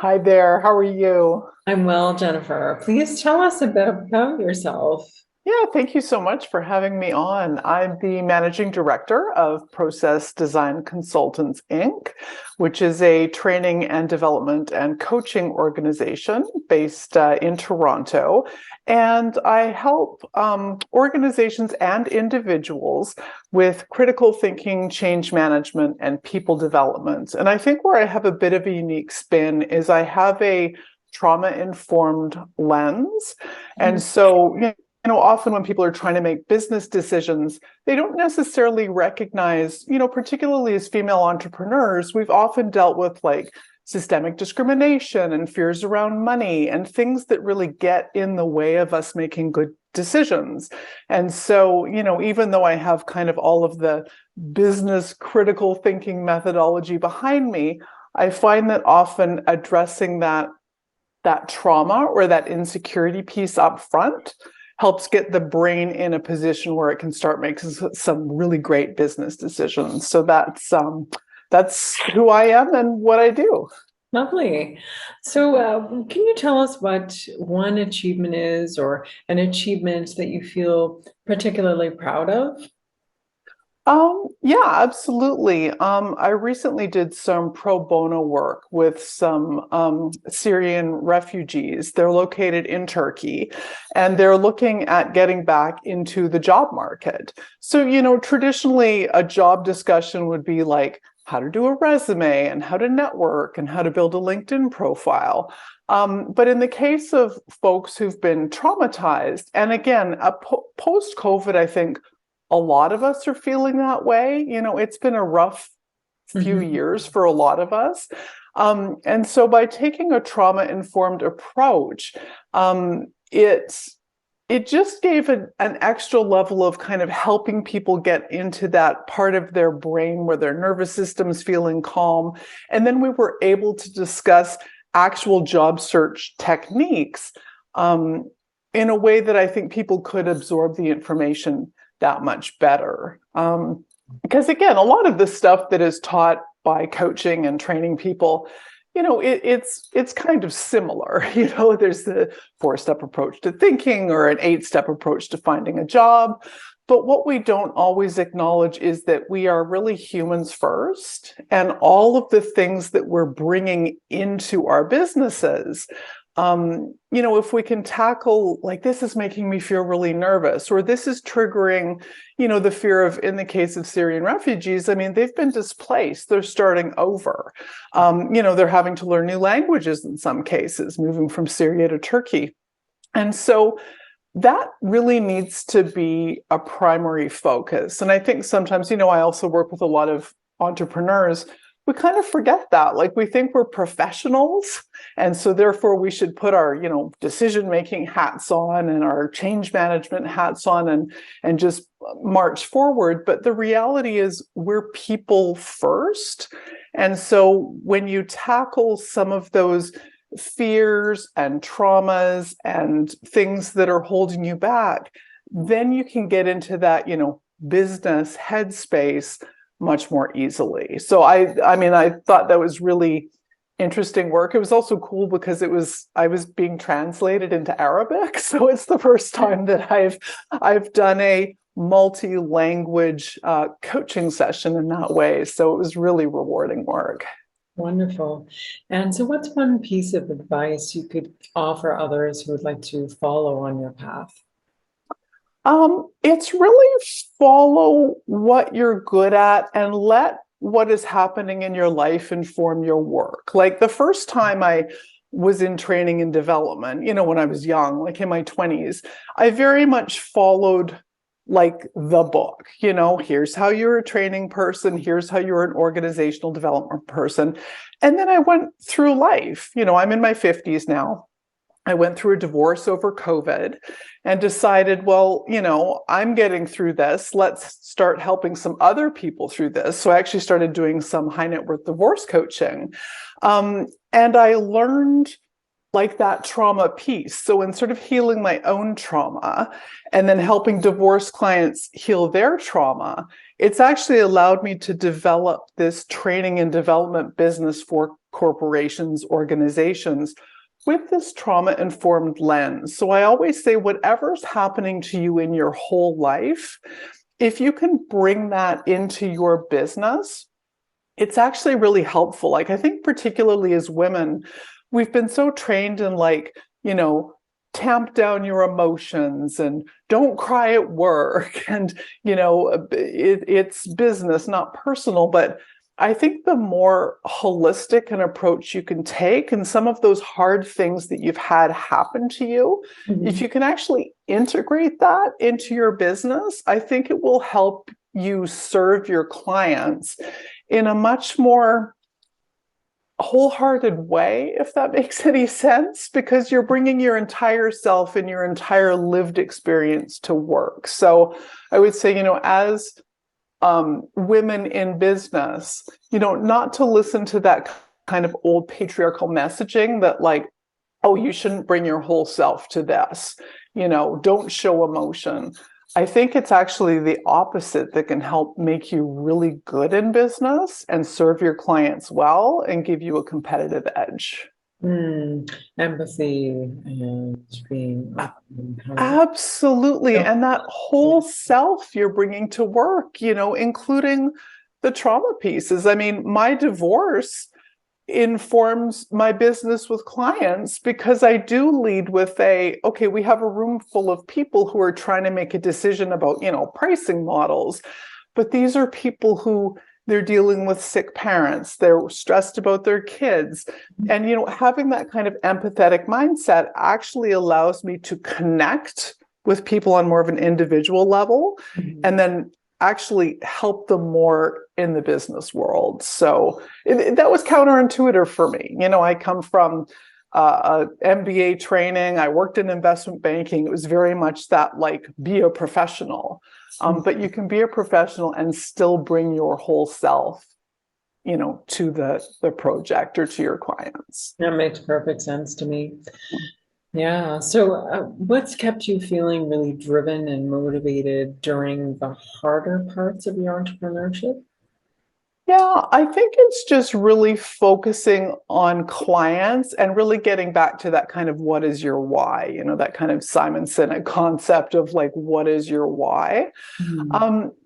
Hi there, how are you? I'm well, Jennifer. Please tell us a bit about yourself. Yeah, thank you so much for having me on. I'm the managing director of Process Design Consultants, Inc., which is a training and development and coaching organization based in Toronto. And I help organizations and individuals with critical thinking, change management, and people development. And I think where I have a bit of a unique spin is I have a trauma informed lens. And so, often when people are trying to make business decisions, they don't necessarily recognize, particularly as female entrepreneurs, we've often dealt with like systemic discrimination and fears around money and things that really get in the way of us making good decisions. And so, even though I have kind of all of the business critical thinking methodology behind me, I find that often addressing that trauma or that insecurity piece up front helps get the brain in a position where it can start making some really great business decisions. So that's who I am and what I do. Lovely. So, can you tell us what one achievement is or an achievement that you feel particularly proud of? Yeah, absolutely. I recently did some pro bono work with some Syrian refugees. They're located in Turkey, and they're looking at getting back into the job market. So, traditionally, a job discussion would be like how to do a resume and how to network and how to build a LinkedIn profile. But in the case of folks who've been traumatized, and again, post-COVID, I think a lot of us are feeling that way. It's been a rough few Mhm. years for a lot of us. And so by taking a trauma-informed approach, it just gave an extra level of kind of helping people get into that part of their brain where their nervous system's feeling calm. And then we were able to discuss actual job search techniques in a way that I think people could absorb the information that much better. Because again, a lot of the stuff that is taught by coaching and training people, it's kind of similar. There's the 4-step approach to thinking or an 8-step approach to finding a job. But what we don't always acknowledge is that we are really humans first, and all of the things that we're bringing into our businesses, if we can tackle like this is making me feel really nervous, or this is triggering, the fear of, in the case of Syrian refugees, I mean, they've been displaced, they're starting over. They're having to learn new languages in some cases, moving from Syria to Turkey. And so that really needs to be a primary focus. And I think sometimes, I also work with a lot of entrepreneurs. We kind of forget that. Like we think we're professionals. And so therefore we should put our, decision-making hats on and our change management hats on and just march forward. But the reality is we're people first. And so when you tackle some of those fears and traumas and things that are holding you back, then you can get into that, business headspace much more easily. So I mean, I thought that was really interesting work. It was also cool because I was being translated into Arabic. So it's the first time that I've done a multi-language coaching session in that way. So it was really rewarding work. Wonderful. And so, what's one piece of advice you could offer others who would like to follow on your path? It's really follow what you're good at and let what is happening in your life inform your work. Like the first time I was in training and development, when I was young, like in my 20s, I very much followed like the book, here's how you're a training person, here's how you're an organizational development person. And then I went through life, I'm in my 50s now. I went through a divorce over COVID and decided, well, I'm getting through this. Let's start helping some other people through this. So I actually started doing some high net worth divorce coaching. And I learned like that trauma piece. So in sort of healing my own trauma and then helping divorce clients heal their trauma, it's actually allowed me to develop this training and development business for corporations, organizations with this trauma-informed lens. So I always say, whatever's happening to you in your whole life, if you can bring that into your business, it's actually really helpful. Like, I think particularly as women, we've been so trained in, like, tamp down your emotions and don't cry at work. And, it's business, not personal. But I think the more holistic an approach you can take, and some of those hard things that you've had happen to you, if you can actually integrate that into your business, I think it will help you serve your clients in a much more wholehearted way, if that makes any sense, because you're bringing your entire self and your entire lived experience to work. So I would say, as women in business, not to listen to that kind of old patriarchal messaging that, like, oh, you shouldn't bring your whole self to this, don't show emotion. I think it's actually the opposite that can help make you really good in business and serve your clients well and give you a competitive edge. Empathy and being Absolutely. And that whole self you're bringing to work, including the trauma pieces. I mean, my divorce informs my business with clients because I do lead with okay, we have a room full of people who are trying to make a decision about, pricing models. But these are people who they're dealing with sick parents, they're stressed about their kids. And, having that kind of empathetic mindset actually allows me to connect with people on more of an individual level, and then actually help them more in the business world. So that was counterintuitive for me. I come from MBA training. I worked in investment banking. It was very much that, like, be a professional. But you can be a professional and still bring your whole self, to the project or to your clients. That makes perfect sense to me. Yeah. So what's kept you feeling really driven and motivated during the harder parts of your entrepreneurship? Yeah, I think it's just really focusing on clients and really getting back to that kind of what is your why, that kind of Simon Sinek concept of, like, what is your why?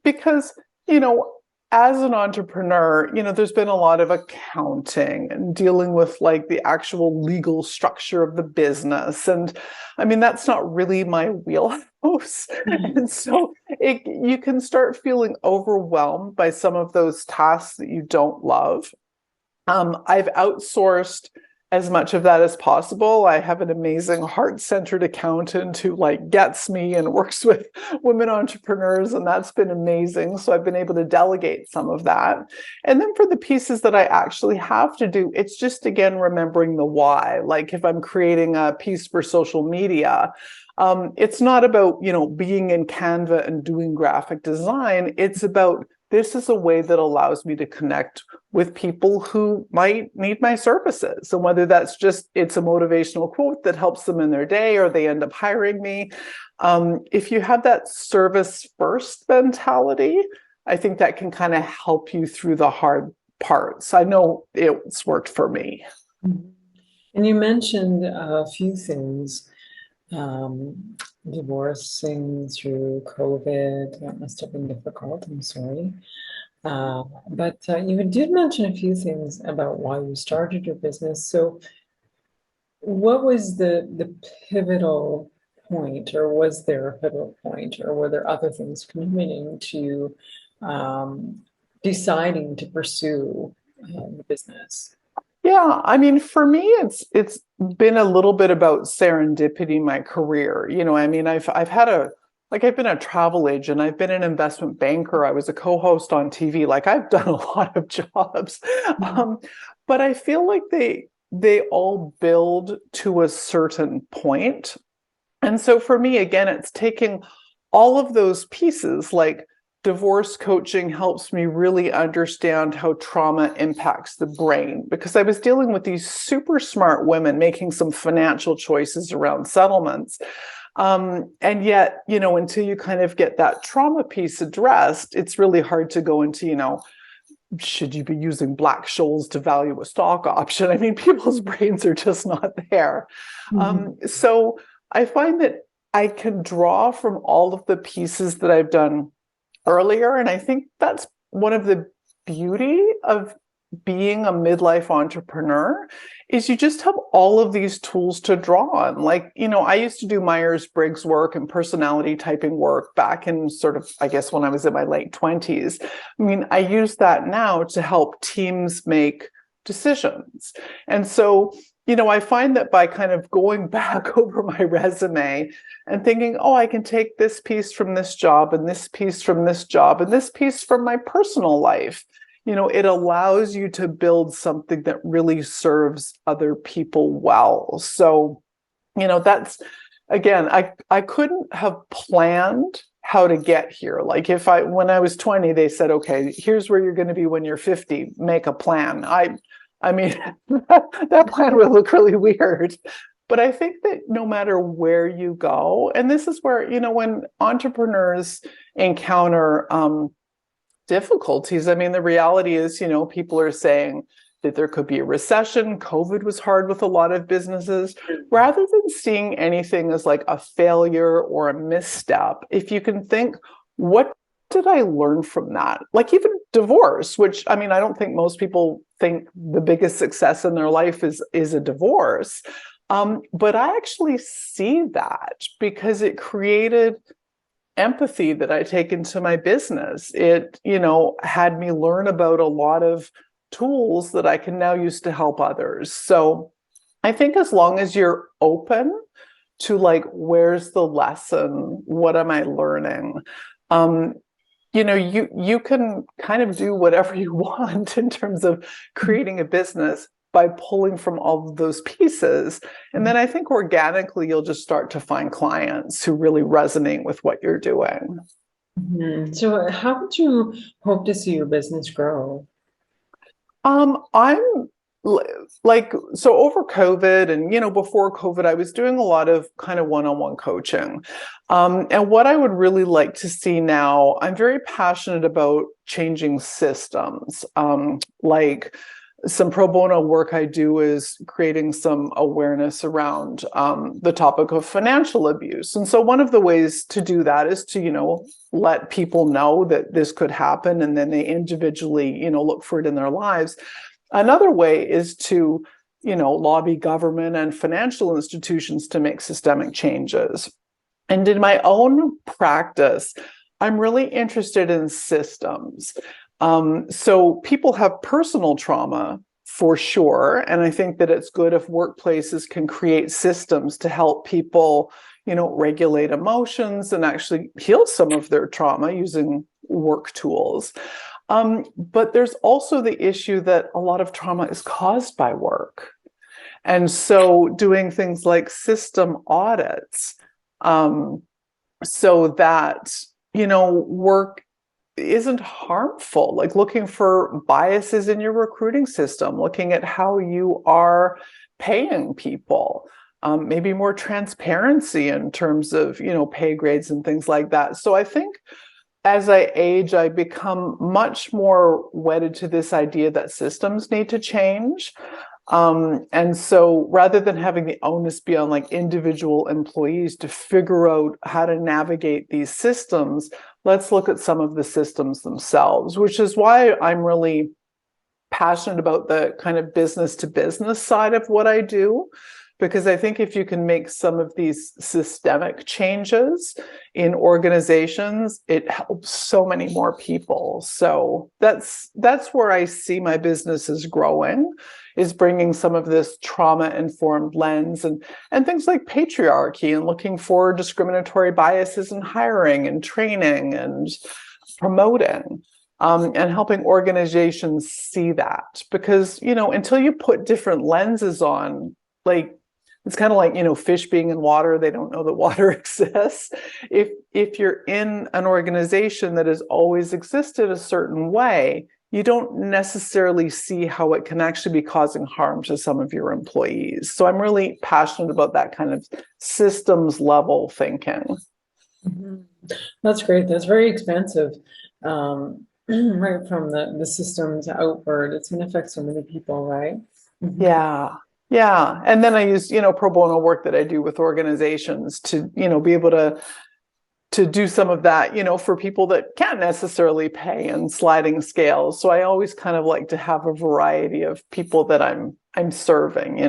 Because, as an entrepreneur, there's been a lot of accounting and dealing with, like, the actual legal structure of the business. And I mean, that's not really my wheelhouse. And so you can start feeling overwhelmed by some of those tasks that you don't love. I've outsourced as much of that as possible. I have an amazing heart-centered accountant who, like, gets me and works with women entrepreneurs, and that's been amazing. So I've been able to delegate some of that. And then for the pieces that I actually have to do, it's just, again, remembering the why. Like, if I'm creating a piece for social media, it's not about, being in Canva and doing graphic design. It's about, this is a way that allows me to connect with people who might need my services. And whether that's just, it's a motivational quote that helps them in their day, or they end up hiring me. If you have that service first mentality, I think that can kind of help you through the hard parts. I know it's worked for me. And you mentioned a few things, divorcing through COVID. That must have been difficult. I'm sorry. But you did mention a few things about why you started your business. So what was the pivotal point, or was there a pivotal point, or were there other things contributing to deciding to pursue the business? Yeah, I mean, for me, it's been a little bit about serendipity in my career. I mean, I've been a travel agent, I've been an investment banker, I was a co-host on TV. Like, I've done a lot of jobs, but I feel like they all build to a certain point. And so for me, again, it's taking all of those pieces, like divorce coaching helps me really understand how trauma impacts the brain, because I was dealing with these super smart women making some financial choices around settlements. And yet, until you kind of get that trauma piece addressed, it's really hard to go into, should you be using Black-Scholes to value a stock option? I mean, people's brains are just not there. So I find that I can draw from all of the pieces that I've done earlier. And I think that's one of the beauty of being a midlife entrepreneur is you just have all of these tools to draw on. Like, I used to do Myers-Briggs work and personality typing work back in sort of, I guess, when I was in my late 20s. I mean, I use that now to help teams make decisions. And so, I find that by kind of going back over my resume and thinking, oh, I can take this piece from this job and this piece from this job and this piece from my personal life, it allows you to build something that really serves other people well. So, that's, again, I couldn't have planned how to get here. Like when I was 20, they said, okay, here's where you're going to be when you're 50, make a plan. I mean, that plan would look really weird. But I think that no matter where you go, and this is where, when entrepreneurs encounter difficulties, I mean, the reality is, people are saying that there could be a recession. COVID was hard with a lot of businesses. Rather than seeing anything as like a failure or a misstep, if you can think, what did I learn from that? Like even divorce, which, I mean, I don't think most people think the biggest success in their life is a divorce. But I actually see that because it created empathy that I take into my business. It, had me learn about a lot of tools that I can now use to help others. So I think as long as you're open to like, where's the lesson? What am I learning? You can kind of do whatever you want in terms of creating a business by pulling from all of those pieces. And then I think organically, you'll just start to find clients who really resonate with what you're doing. So how would you hope to see your business grow? I'm like, so over COVID and, before COVID, I was doing a lot of kind of one-on-one coaching. And what I would really like to see now, I'm very passionate about changing systems. Like some pro bono work I do is creating some awareness around the topic of financial abuse. And so one of the ways to do that is to, let people know that this could happen, and then they individually, look for it in their lives. Another way is to, lobby government and financial institutions to make systemic changes. And in my own practice, I'm really interested in systems. So people have personal trauma for sure. And I think that it's good if workplaces can create systems to help people, regulate emotions and actually heal some of their trauma using work tools. But there's also the issue that a lot of trauma is caused by work. And so doing things like system audits, so that, work isn't harmful, like looking for biases in your recruiting system, looking at how you are paying people, maybe more transparency in terms of, pay grades and things like that. So I think as I age, I become much more wedded to this idea that systems need to change. And so rather than having the onus be on like individual employees to figure out how to navigate these systems, let's look at some of the systems themselves, which is why I'm really passionate about the kind of business to business side of what I do. Because I think if you can make some of these systemic changes in organizations, it helps so many more people. So that's where I see my business is growing, is bringing some of this trauma-informed lens and things like patriarchy and looking for discriminatory biases in hiring and training and promoting. And helping organizations see that. Because, until you put different lenses on, like, it's kind of like, fish being in water, they don't know that water exists. If you're in an organization that has always existed a certain way, you don't necessarily see how it can actually be causing harm to some of your employees. So I'm really passionate about that kind of systems level thinking. Mhm. That's great. That's very expensive. Right from the systems outward. It's going to affect so many people, right? Mhm. Yeah. Yeah. And then I use, pro bono work that I do with organizations to, be able to do some of that, for people that can't necessarily pay in sliding scales. So I always kind of like to have a variety of people that I'm serving,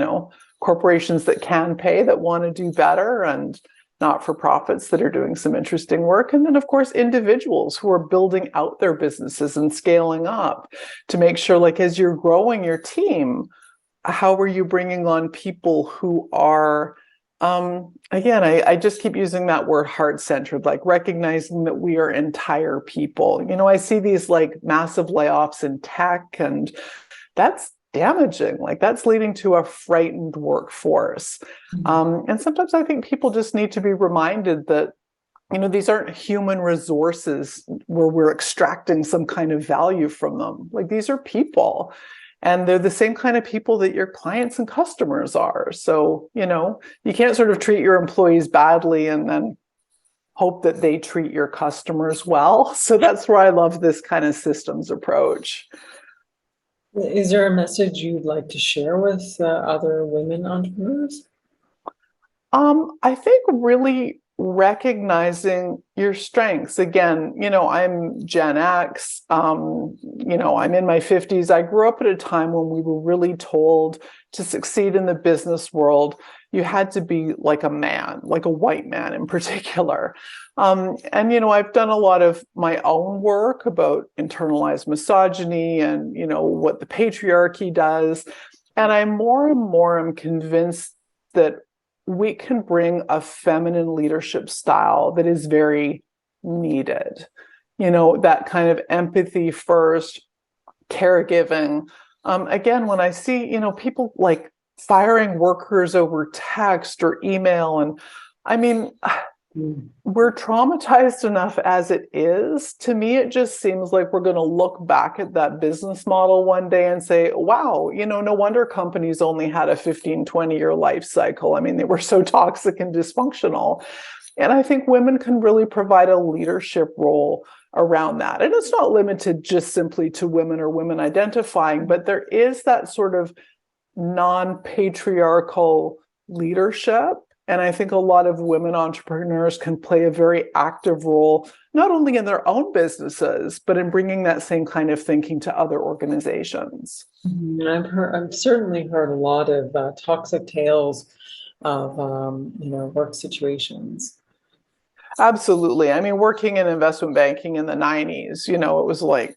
corporations that can pay, that want to do better, and not-for-profits that are doing some interesting work. And then, of course, individuals who are building out their businesses and scaling up to make sure, like, as you're growing your team, how are you bringing on people who are, again, I just keep using that word heart-centered, like recognizing that we are entire people. I see these like massive layoffs in tech, and that's damaging. Like, that's leading to a frightened workforce. And sometimes I think people just need to be reminded that, these aren't human resources where we're extracting some kind of value from them. Like, these are people. And they're the same kind of people that your clients and customers are. So, you can't sort of treat your employees badly and then hope that they treat your customers well. So that's where I love this kind of systems approach. Is there a message you'd like to share with other women entrepreneurs? I think really recognizing your strengths. Again, I'm Gen X, I'm in my 50s. I grew up at a time when we were really told to succeed in the business world, you had to be like a man, like a white man in particular. And, I've done a lot of my own work about internalized misogyny and, what the patriarchy does. And I more and more am convinced that we can bring a feminine leadership style that is very needed. That kind of empathy first, caregiving. Again, when I see, people like firing workers over text or email, and I mean, we're traumatized enough as it is. To me, it just seems like we're going to look back at that business model one day and say, wow, no wonder companies only had a 15, 20-year life cycle. I mean, they were so toxic and dysfunctional. And I think women can really provide a leadership role around that. And it's not limited just simply to women or women identifying, but there is that sort of non-patriarchal leadership. And I think a lot of women entrepreneurs can play a very active role, not only in their own businesses, but in bringing that same kind of thinking to other organizations. I've certainly heard a lot of toxic tales of, work situations. Absolutely. I mean, working in investment banking in the 90s, it was like,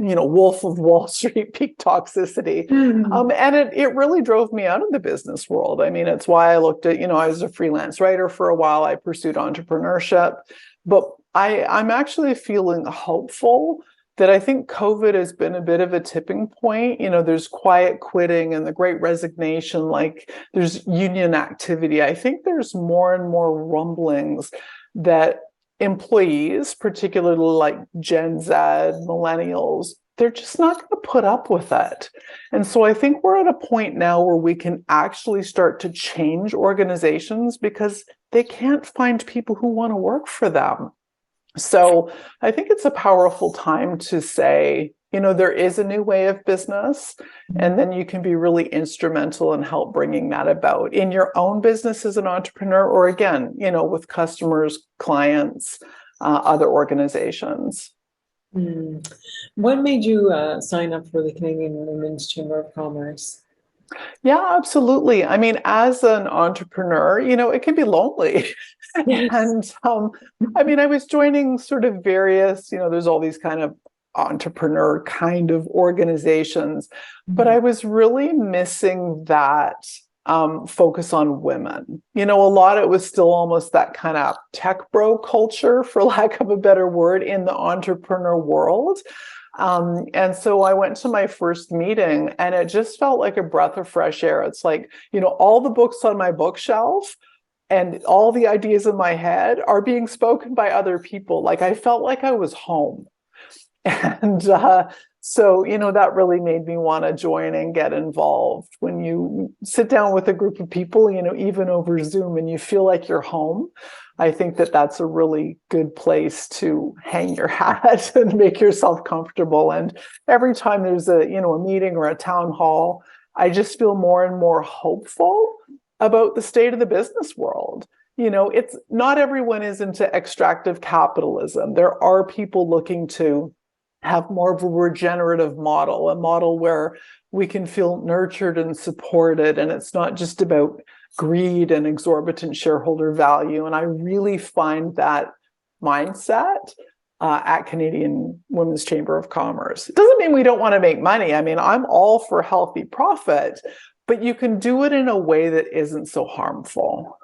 Wolf of Wall Street peak toxicity. And it really drove me out of the business world. I mean, it's why I looked at, I was a freelance writer for a while. I pursued entrepreneurship, but I'm actually feeling hopeful that I think COVID has been a bit of a tipping point. There's quiet quitting and the great resignation, like there's union activity. I think there's more and more rumblings that employees, particularly like Gen Z, millennials, they're just not going to put up with it. And so I think we're at a point now where we can actually start to change organizations because they can't find people who want to work for them. So I think it's a powerful time to say, there is a new way of business, and then you can be really instrumental in help bringing that about in your own business as an entrepreneur, or again, with customers, clients, other organizations. What made you sign up for the Canadian Women's Chamber of Commerce? Yeah, absolutely. I mean, as an entrepreneur, it can be lonely. Yes. And I mean, I was joining sort of various, there's all these kind of entrepreneur kind of organizations, but I was really missing that focus on women. A lot, it was still almost that kind of tech bro culture, for lack of a better word, in the entrepreneur world. And so I went to my first meeting and it just felt like a breath of fresh air. It's like, all the books on my bookshelf and all the ideas in my head are being spoken by other people. Like I felt like I was home. And so, that really made me want to join and get involved. When you sit down with a group of people, even over Zoom, and you feel like you're home, I think that that's a really good place to hang your hat and make yourself comfortable. And every time there's a meeting or a town hall, I just feel more and more hopeful about the state of the business world. It's not everyone is into extractive capitalism. There are people looking to have more of a regenerative model, a model where we can feel nurtured and supported, and it's not just about greed and exorbitant shareholder value. And I really find that mindset at Canadian Women's Chamber of Commerce. It doesn't mean we don't want to make money. I mean, I'm all for healthy profit, but you can do it in a way that isn't so harmful.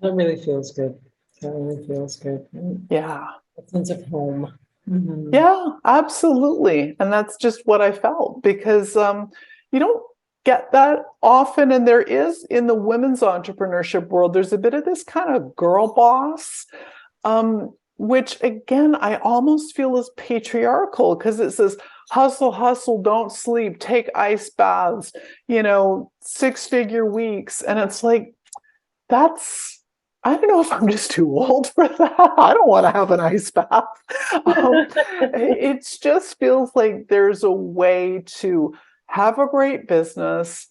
That really feels good. That really feels good. Yeah. A sense of home. Mm-hmm. Yeah, absolutely. And that's just what I felt, because you don't get that often. And there is, in the women's entrepreneurship world, there's a bit of this kind of girl boss, which again, I almost feel is patriarchal, because it says, hustle, hustle, don't sleep, take ice baths, 6-figure weeks. And it's like, I don't know if I'm just too old for that. I don't want to have an ice bath. It just feels like there's a way to have a great business,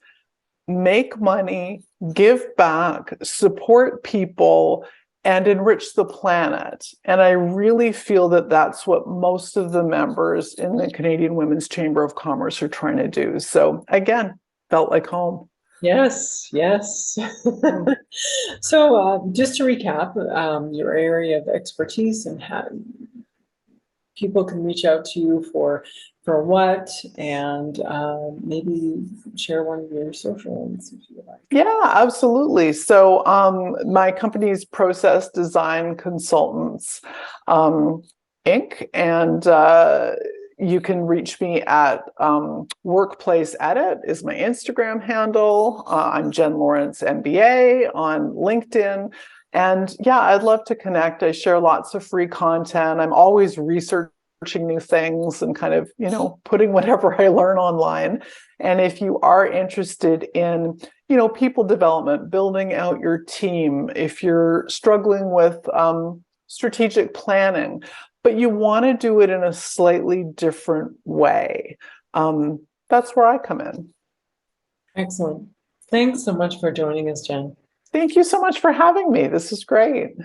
make money, give back, support people, and enrich the planet. And I really feel that that's what most of the members in the Canadian Women's Chamber of Commerce are trying to do. So again, felt like home. Yes, yes. So just to recap, your area of expertise and how people can reach out to you for what, and maybe share one of your social links if you like. Yeah, absolutely. So my company's Process Design Consultants, Inc. And you can reach me at Workplace Edit is my Instagram handle. I'm Jen Lawrence MBA on LinkedIn. And yeah, I'd love to connect. I share lots of free content. I'm always researching new things and kind of, putting whatever I learn online. And if you are interested in, people development, building out your team, if you're struggling with strategic planning, but you want to do it in a slightly different way, that's where I come in. Excellent. Thanks so much for joining us, Jen. Thank you so much for having me. This is great.